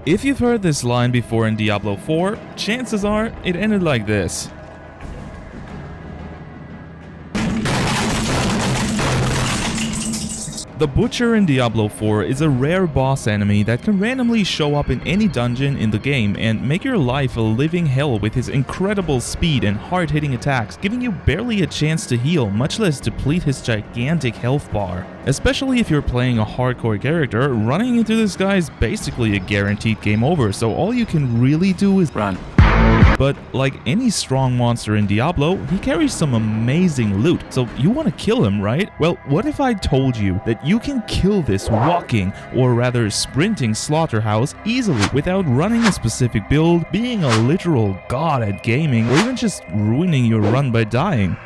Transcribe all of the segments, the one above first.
If you've heard this line before in Diablo 4, chances are it ended like this. The Butcher in Diablo 4 is a rare boss enemy that can randomly show up in any dungeon in the game and make your life a living hell with his incredible speed and hard-hitting attacks, giving you barely a chance to heal, much less deplete his gigantic health bar. Especially if you're playing a hardcore character, running into this guy is basically a guaranteed game over, so all you can really do is run. But like any strong monster in Diablo, he carries some amazing loot, so you want to kill him, right? Well, what if I told you that you can kill this walking, or rather sprinting slaughterhouse easily without running a specific build, being a literal god at gaming, or even just ruining your run by dying?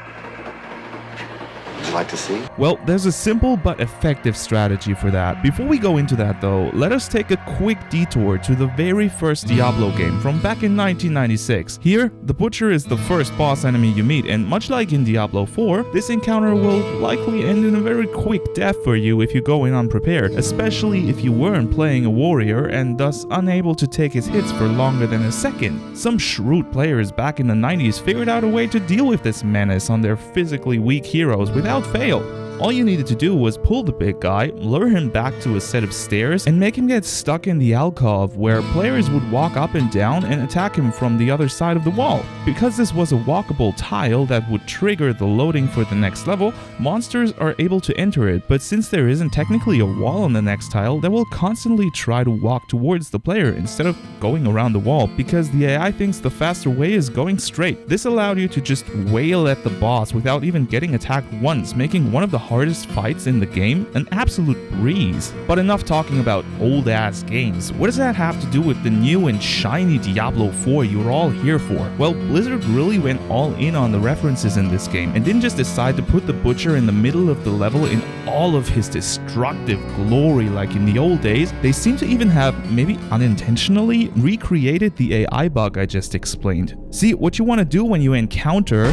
Would you like to see? Well, there's a simple but effective strategy for that. Before we go into that though, let us take a quick detour to the very first Diablo game from back in 1996. Here, the Butcher is the first boss enemy you meet, and much like in Diablo 4, this encounter will likely end in a very quick death for you if you go in unprepared, especially if you weren't playing a warrior and thus unable to take his hits for longer than a second. Some shrewd players back in the 90s figured out a way to deal with this menace on their physically weak heroes without fail. All you needed to do was pull the big guy, lure him back to a set of stairs, and make him get stuck in the alcove where players would walk up and down and attack him from the other side of the wall. Because this was a walkable tile that would trigger the loading for the next level, monsters are able to enter it, but since there isn't technically a wall on the next tile, they will constantly try to walk towards the player instead of going around the wall, because the AI thinks the faster way is going straight. This allowed you to just wail at the boss without even getting attacked once, making one of the hardest fights in the game an absolute breeze. But enough talking about old ass games. What does that have to do with the new and shiny Diablo 4 you're all here for? Well, Blizzard really went all in on the references in this game and didn't just decide to put the Butcher in the middle of the level in all of his destructive glory like in the old days. They seem to even have, maybe unintentionally, recreated the AI bug I just explained. See, what you want to do when you encounter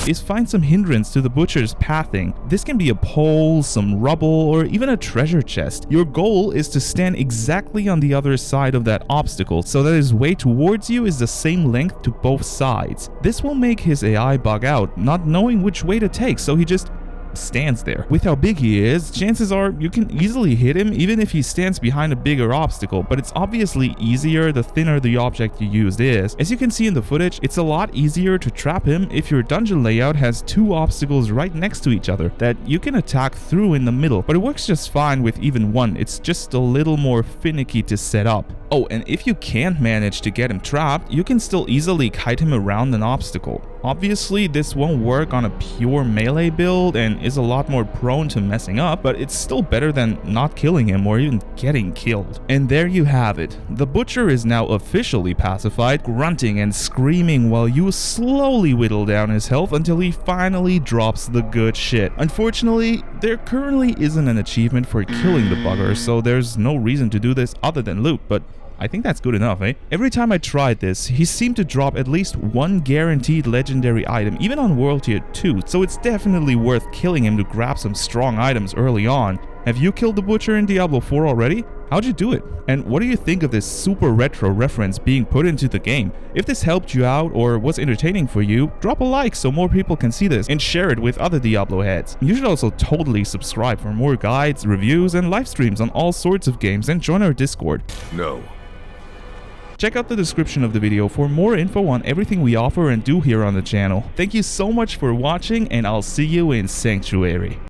is find some hindrance to the Butcher's pathing. This can be a pole, some rubble, or even a treasure chest. Your goal is to stand exactly on the other side of that obstacle so that his way towards you is the same length to both sides. This will make his AI bug out, not knowing which way to take, so he just stands there. With how big he is, chances are you can easily hit him even if he stands behind a bigger obstacle, but it's obviously easier the thinner the object you used is. As you can see in the footage, it's a lot easier to trap him if your dungeon layout has two obstacles right next to each other that you can attack through in the middle, but it works just fine with even one. It's just a little more finicky to set up. Oh, and if you can't manage to get him trapped, you can still easily kite him around an obstacle. Obviously, this won't work on a pure melee build and is a lot more prone to messing up, but it's still better than not killing him or even getting killed. And there you have it. The Butcher is now officially pacified, grunting and screaming while you slowly whittle down his health until he finally drops the good shit. Unfortunately, there currently isn't an achievement for killing the bugger, so there's no reason to do this other than loot, but I think that's good enough, eh? Every time I tried this, he seemed to drop at least one guaranteed legendary item, even on World Tier 2, so it's definitely worth killing him to grab some strong items early on. Have you killed the Butcher in Diablo 4 already? How'd you do it? And what do you think of this super retro reference being put into the game? If this helped you out or was entertaining for you, drop a like so more people can see this and share it with other Diablo heads. You should also totally subscribe for more guides, reviews, and live streams on all sorts of games, and join our Discord. No. Check out the description of the video for more info on everything we offer and do here on the channel. Thank you so much for watching, and I'll see you in Sanctuary.